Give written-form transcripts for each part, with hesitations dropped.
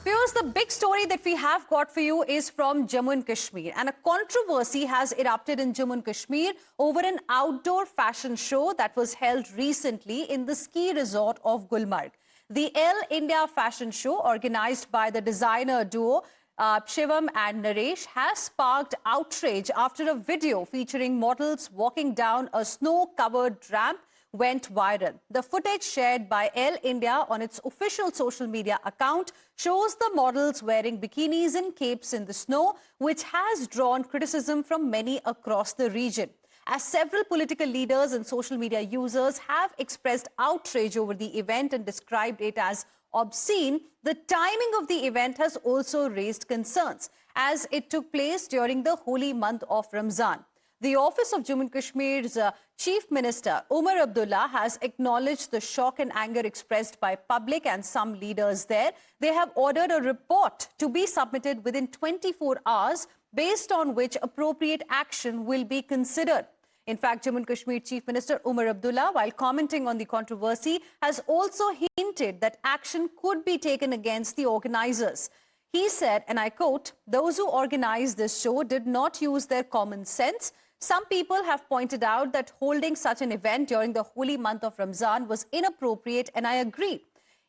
Viewers, the big story that we have got for you is from Jammu and Kashmir, and a controversy has erupted in Jammu and Kashmir over an outdoor fashion show that was held recently in the ski resort of Gulmarg. The L India fashion show, organized by the designer duo Shivam and Naresh, has sparked outrage after a video featuring models walking down a snow-covered ramp went viral. The footage shared by L India on its official social media account shows the models wearing bikinis and capes in the snow, which has drawn criticism from many across the region. As several political leaders and social media users have expressed outrage over the event and described it as obscene, the timing of the event has also raised concerns, as it took place during the holy month of Ramzan. The office of Jammu and Kashmir's Chief Minister Umar Abdullah has acknowledged the shock and anger expressed by public and some leaders there. They have ordered a report to be submitted within 24 hours, based on which appropriate action will be considered. In fact, Jammu and Kashmir Chief Minister Umar Abdullah, while commenting on the controversy, has also hinted that action could be taken against the organizers. He said, and I quote, "Those who organized this show did not use their common sense. Some people have pointed out that holding such an event during the holy month of Ramzan was inappropriate, and I agree.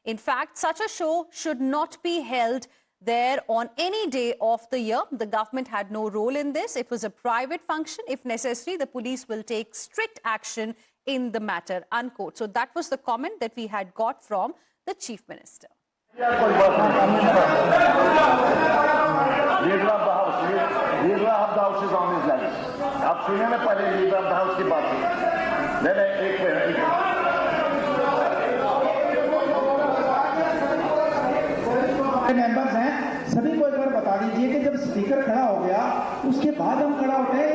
In fact, such a show should not be held there on any day of the year. The government had no role in this. It was a private function. If necessary, the police will take strict action in the matter," unquote. So that was the comment that we had got from the Chief Minister. आप सुनिए ना पहले leader of the house की बात नहीं एक members हैं, सभी को एक बार बता दीजिए कि जब स्पीकर खड़ा हो गया उसके बाद हम खड़ा होते हैं।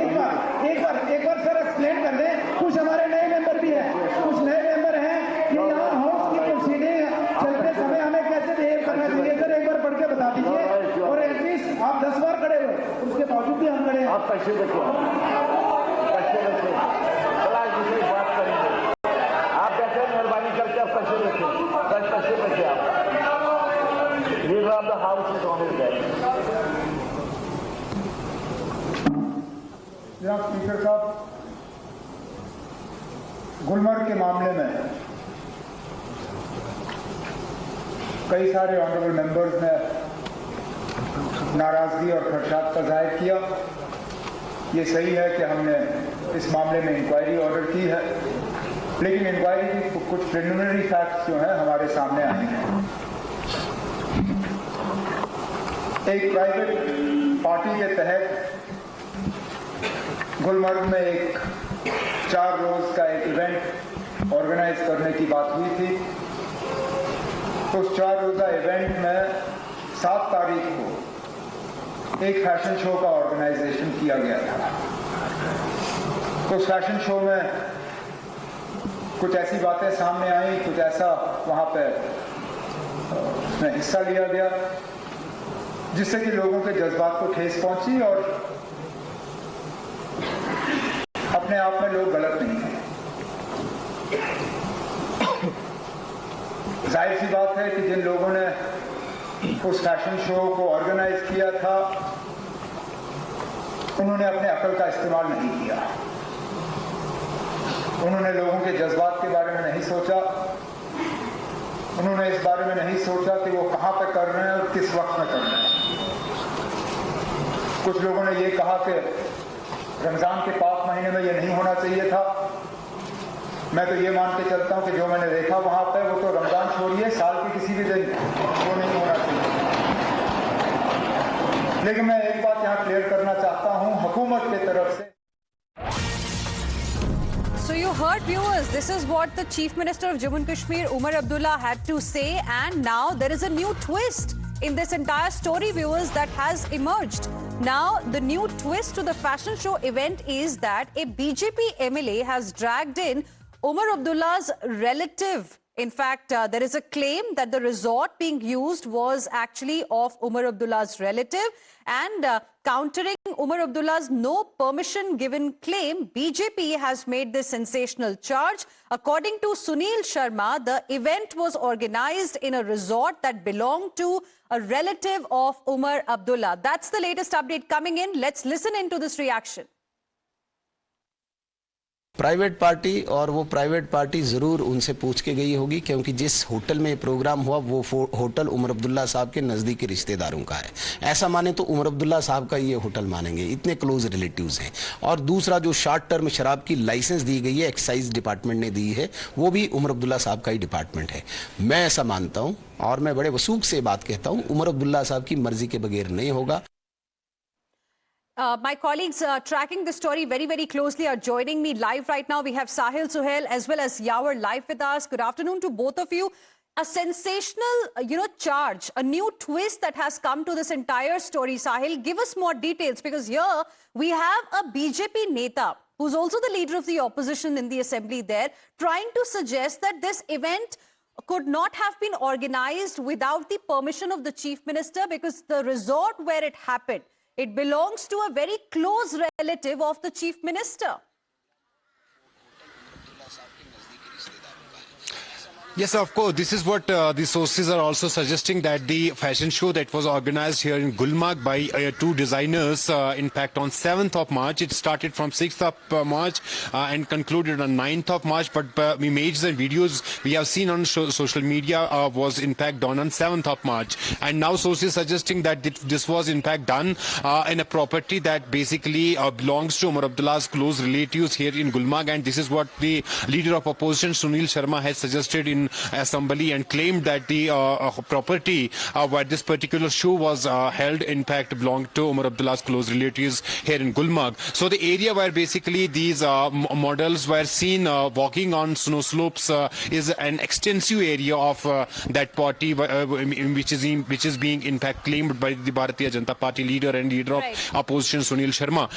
एक बार सर एक्सप्लेन कर दें। कुछ हमारे नए मेंबर भी हैं, कुछ नए मेंबर हैं कि यहाँ हाउस की प्रोसीडिंग चलते समय हमें कैसे बिहेव करना चाहिए। सर एक बार पढ़ के बता दीजिए, और एटलीस्ट आप 10 बार खड़े हुए, उसके बावजूद भी हम खड़े हैं। आप पैसे रखो, बात करेंगे। आप बैठे, मेहरबानी करके आप पैसे रखे आप। Leader of the house is on his back. जनाब स्पीकर साहब, गुलमर्ग के मामले में कई सारे ऑनरेबल मेंबर्स ने नाराजगी और खदशात का जाहिर किया। ये सही है कि हमने इस मामले में इंक्वायरी ऑर्डर की है, लेकिन इंक्वायरी की कुछ प्रिलिमिनरी फैक्ट्स जो हैं हमारे सामने आए हैं। एक प्राइवेट पार्टी के तहत गुलमर्ग में एक 4 रोज का एक इवेंट ऑर्गेनाइज करने की बात हुई थी। उस 4 रोजा इवेंट में 7 तारीख को एक फैशन शो का ऑर्गेनाइजेशन किया गया था। उस फैशन शो में कुछ ऐसी बातें सामने आई, कुछ ऐसा वहां पे उसमें हिस्सा लिया गया जिससे कि लोगों के जज्बात को ठेस पहुंची, और अपने आप में लोग गलत नहीं हैं। जाहिर सी बात है कि जिन लोगों ने उस फैशन शो को ऑर्गेनाइज किया था उन्होंने अपने अकल का इस्तेमाल नहीं किया। उन्होंने लोगों के जज्बात के बारे में नहीं सोचा। उन्होंने इस बारे में नहीं सोचा कि वो कहां पे कर रहे हैं और किस वक्त में कर रहे हैं। कुछ लोगों ने ये कहा कि रमजान के पाक महीने में ये नहीं होना चाहिए था। मैं तो ये मान के चलता हूं कि जो मैंने देखा वहां पे, वो तो रमजान छोड़िए, साल के किसी भी दिन वो नहीं होना चाहिए। लेकिन मैं एक बात यहां क्लियर करना चाहता हूं हुकूमत की तरफ से। So you heard, viewers, this is what the Chief Minister of Jammu and Kashmir, Umar Abdullah, had to say, and now there is a new twist in this entire story, viewers, that has emerged. Now, the new twist to the fashion show event is that a BJP MLA has dragged in Umar Abdullah's relative In fact, there is a claim that the resort being used was actually of Umar Abdullah's relative. And countering Umar Abdullah's no permission given claim, BJP has made this sensational charge. According to Sunil Sharma, the event was organized in a resort that belonged to a relative of Umar Abdullah. That's the latest update coming in. Let's listen into this reaction. Private party, और वो private party ज़रूर उनसे पूछ के गई होगी, क्योंकि जिस होटल में प्रोग्राम हुआ वो होटल उमर अब्दुल्ला साहब के नज़दीकी रिश्तेदारों का है। ऐसा माने तो उमर अब्दुल्ला साहब का ये होटल मानेंगे, इतने क्लोज रिलेटिव्स हैं। और दूसरा, जो शॉर्ट टर्म शराब की लाइसेंस दी गई है, एक्साइज डिपार्टमेंट ने दी है, वो भी उमर अब्दुल्ला साहब का ही डिपार्टमेंट है। मैं ऐसा मानता हूँ और मैं बड़े वसूख से बात कहता हूँ, उमर अब्दुल्ला साहब की मर्जी के बगैर नहीं होगा। My colleagues tracking the story very, very closely are joining me live right now. We have Sahil Suhail as well as Yawar live with us. Good afternoon to both of you. A sensational, charge, a new twist that has come to this entire story. Sahil, give us more details, because here we have a BJP Neta who's also the leader of the opposition in the assembly there, trying to suggest that this event could not have been organized without the permission of the chief minister, because the resort where it happened, it belongs to a very close relative of the chief minister. Yes, of course. This is what the sources are also suggesting, that the fashion show that was organized here in Gulmarg by two designers, in fact, on 7th of March. It started from 6th of March and concluded on 9th of March. But images and videos we have seen on social media was in fact done on 7th of March. And now sources suggesting that this was in fact done in a property that basically belongs to Umar Abdullah's close relatives here in Gulmarg. And this is what the leader of opposition, Sunil Sharma, has suggested in assembly, and claimed that the property where this particular show was held in fact belonged to Umar Abdullah's close relatives here in Gulmarg. So the area where basically these models were seen walking on snow slopes is an extensive area of that party, which is being in fact claimed by the Bharatiya Janata Party leader and leader of opposition, Sunil Sharma.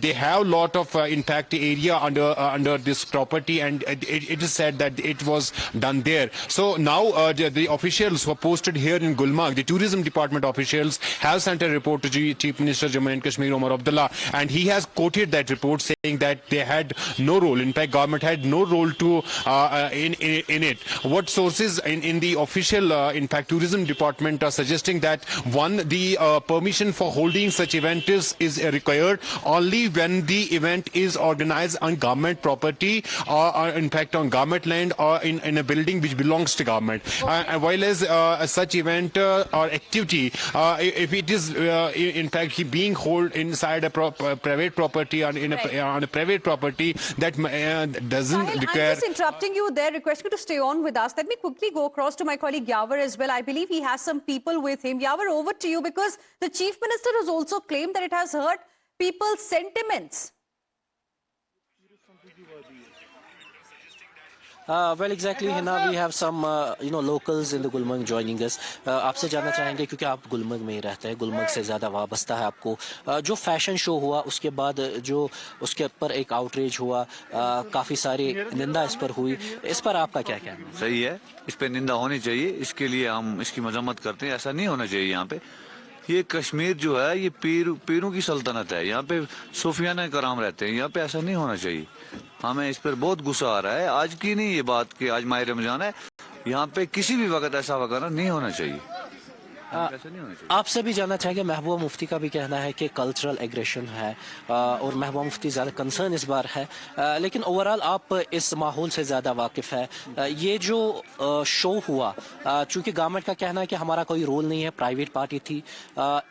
They have lot of in fact area under this property, and it is said that it was done there. So now the officials who are posted here in Gulmarg, the tourism department officials, have sent a report to Chief Minister Jammu and Kashmir Umar Abdullah, and he has quoted that report saying that they had no role. In fact, government had no role to in it. What sources in the official in fact tourism department are suggesting that, one, the permission for holding such event is required only when the event is organized on government property, or in fact on government land, or in a building which belongs to government. While as such event or activity, if it is in fact being held inside a private property, on a private property, that doesn't Sahil, require. I'm just interrupting you there, request you to stay on with us. Let me quickly go across to my colleague Yawar as well. I believe he has some people with him. Yawar, over to you, because the chief minister has also claimed that it has hurt people's sentiments. Well, exactly, Hina, we have some, locals in the Gulmarg joining us. आपसे जानना चाहेंगे, क्योंकि आप गुलमर्ग में ही रहते हैं, गुलमर्ग से ज़्यादा वाबस्ता है आपको। जो फैशन शो हुआ, उसके बाद जो उसके ऊपर एक आउटरीच हुआ, काफ़ी सारी निंदा इस पर हुई, इस पर आपका क्या कहना है? सही है, इस पर निंदा होनी चाहिए, इसके लिए हम इसकी मजम्मत करते हैं। ऐसा नहीं होना चाहिए। यहाँ पे ये कश्मीर जो है, ये पीरों की सल्तनत है। यहाँ पे सूफियाना कराम रहते हैं। यहाँ पे ऐसा नहीं होना चाहिए। हमें इस पर बहुत गुस्सा आ रहा है। आज की नहीं ये बात कि आज माह रमजान है, यहाँ पे किसी भी वक्त ऐसा वगैरह नहीं होना चाहिए। आपसे भी जानना चाहेंगे, महबूबा मुफ्ती का भी कहना है कि कल्चरल एग्रेशन है, और महबूबा मुफ्ती ज़्यादा कंसर्न इस बार है, लेकिन ओवरऑल आप इस माहौल से ज़्यादा वाकिफ़ है। ये जो शो हुआ, चूँकि गवर्नमेंट का कहना है कि हमारा कोई रोल नहीं है, प्राइवेट पार्टी थी,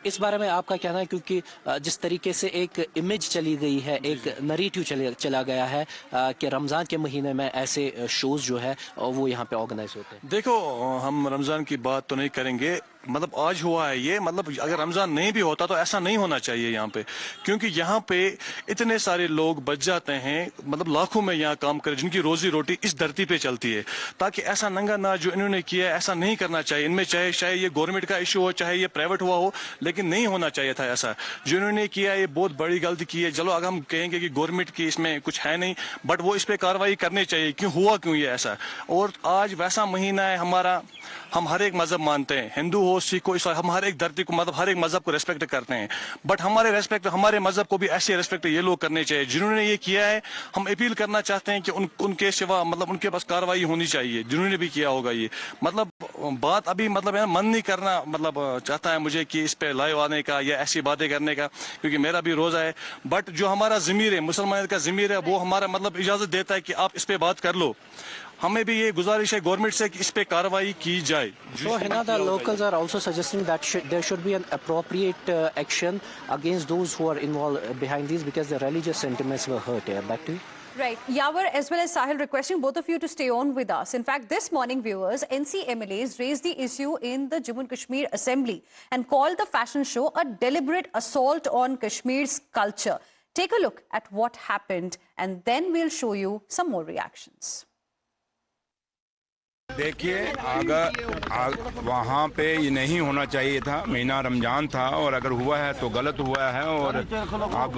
इस बारे में आपका कहना है? क्योंकि जिस तरीके से एक इमेज चली गई है, एक नरेटिव चला गया है कि रमज़ान के महीने में ऐसे शोज़ जो है वो यहाँ पे ऑर्गेनाइज होते हैं। देखो, हम रमज़ान की बात तो नहीं करेंगे, मतलब आज हुआ है ये, मतलब अगर रमजान नहीं भी होता तो ऐसा नहीं होना चाहिए यहाँ पे, क्योंकि यहाँ पे इतने सारे लोग बच जाते हैं, मतलब लाखों में यहाँ काम करें जिनकी रोजी रोटी इस धरती पे चलती है। ताकि ऐसा नंगा नाच जो इन्होंने किया ऐसा नहीं करना चाहिए। इनमें चाहे ये गवर्नमेंट का इशू हो, चाहे ये प्राइवेट हुआ हो, लेकिन नहीं होना चाहिए था ऐसा जो इन्होंने किया। ये बहुत बड़ी गलती की है। चलो अगर हम कहेंगे कि गवर्नमेंट की इसमें कुछ है नहीं, बट वो इस पे कार्रवाई करनी चाहिए, क्यों ये ऐसा। और आज वैसा महीना है हमारा, हम हर एक मजहब मानते हैं, हिंदू हो, सिख हो, ईसाई, हम हर एक धरती को, मतलब हर एक मजहब को रेस्पेक्ट करते हैं, बट हमारे मजहब को भी ऐसे रेस्पेक्ट ये लोग करने चाहिए जिन्होंने ये किया है। हम अपील करना चाहते हैं कि उनके सिवा, मतलब उनके पास कार्रवाई होनी चाहिए जिन्होंने भी किया होगा ये। मतलब बात अभी, मतलब मन नहीं करना, मतलब चाहता है मुझे कि इस पे लाइव आने का या ऐसी बातें करने का, क्योंकि मेरा भी रोजा है। बट जो हमारा ज़मीर है, मुसलमान का ज़मीर है, वो हमारा मतलब इजाजत देता है कि आप इस पे बात कर लो। हमें भी ये गुजारिश है गवर्नमेंट से कि इस पे कार्रवाई की जाए। So Hina, the locals are also suggesting that there should be an appropriate action against those who are involved behind these, because the religious sentiments were hurt here. Back to you. Right. Yawar as well as Sahil, requesting both of you to stay on with us. In fact, this morning, viewers, NC MLAs raised the issue in the Jammu and Kashmir Assembly and called the fashion show a deliberate assault on Kashmir's culture. Take a look at what happened and then we'll show you some more reactions. देखिए, अगर वहाँ पे ये नहीं होना चाहिए था, महीना रमजान था, और अगर हुआ है तो गलत हुआ है। और अब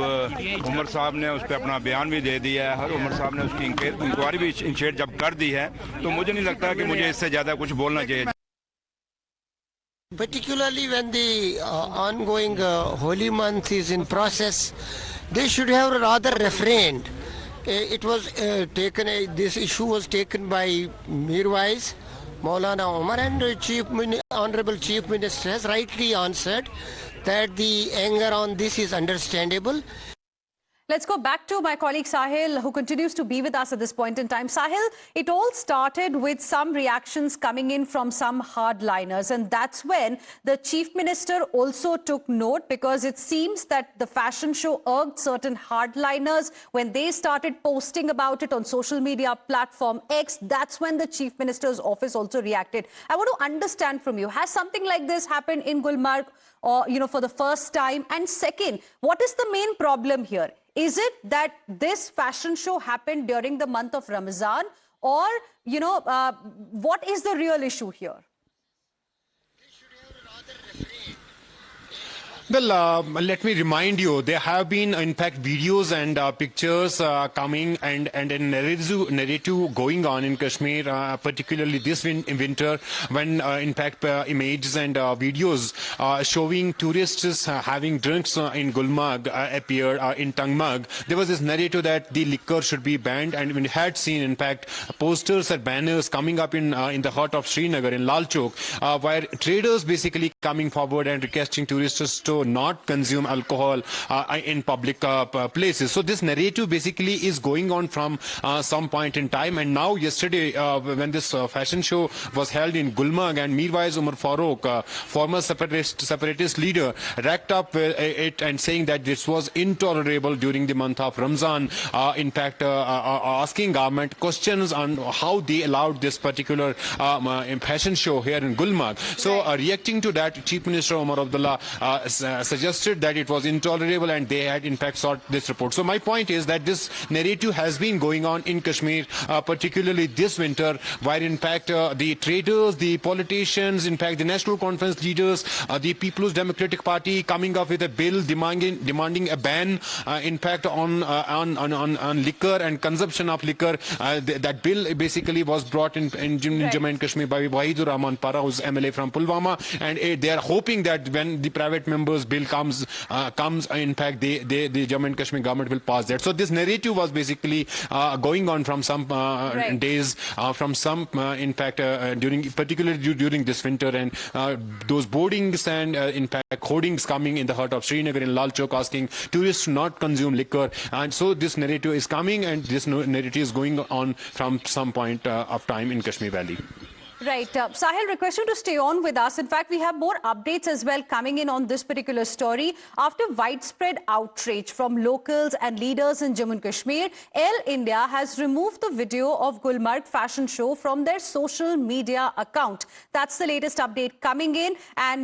उमर साहब ने उस पर अपना बयान भी दे दिया है और उमर साहब ने उसकी इंक्वायरी भी इनिशिएट जब कर दी है, तो मुझे नहीं लगता कि मुझे इससे ज़्यादा कुछ बोलना चाहिए। Particularly when the ongoing holy month is in process, they should have rather refrained. It was taken, this issue was taken by Mirwais, Maulana Omar, and Honorable Chief Minister has rightly answered that the anger on this is understandable. Let's go back to my colleague Sahil, who continues to be with us at this point in time. Sahil, it all started with some reactions coming in from some hardliners, and that's when the Chief Minister also took note, because it seems that the fashion show irked certain hardliners. When they started posting about it on social media platform X, that's when the Chief Minister's office also reacted. I want to understand from you, has something like this happened in Gulmarg, or, for the first time? And second, what is the main problem here? Is it that this fashion show happened during the month of Ramadan, or, what is the real issue here? Well, let me remind you, there have been, in fact, videos and pictures coming and a narrative going on in Kashmir, particularly this winter, when, in fact, images and videos showing tourists having drinks in Gulmarg appeared in Tangmarg. There was this narrative that the liquor should be banned, and we had seen, in fact, posters and banners coming up in the heart of Srinagar, in Lal Chowk, where traders basically coming forward and requesting tourists to not consume alcohol in public places. So this narrative basically is going on from some point in time. And now yesterday, when this fashion show was held in Gulmarg, and Mirwais Umar Farooq, former separatist leader, racked up it and saying that this was intolerable during the month of Ramzan. In fact, asking government questions on how they allowed this particular fashion show here in Gulmarg. So reacting to that, Chief Minister Omar Abdullah suggested that it was intolerable, and they had in fact sought this report. So my point is that this narrative has been going on in Kashmir, particularly this winter, where in fact the traders, the politicians, in fact the National Conference leaders, the People's Democratic Party coming up with a bill demanding a ban, in fact on liquor and consumption of liquor. That bill basically was brought in Jammu and Kashmir by Wahidur Rahman Para, who's MLA from Pulwama, and they are hoping that when the private members bill comes, in fact the Jammu and Kashmir government will pass that. So this narrative was basically going on from some days, from some in fact particularly during this winter, and those boardings and in fact hoardings coming in the heart of Srinagar, in Lal Chowk, asking tourists to not consume liquor. And so this narrative is coming, and this narrative is going on from some point of time in Kashmir Valley. Right. Sahil, request you to stay on with us. In fact, we have more updates as well coming in on this particular story. After widespread outrage from locals and leaders in Jammu and Kashmir, Air India has removed the video of Gulmarg fashion show from their social media account. That's the latest update coming in. And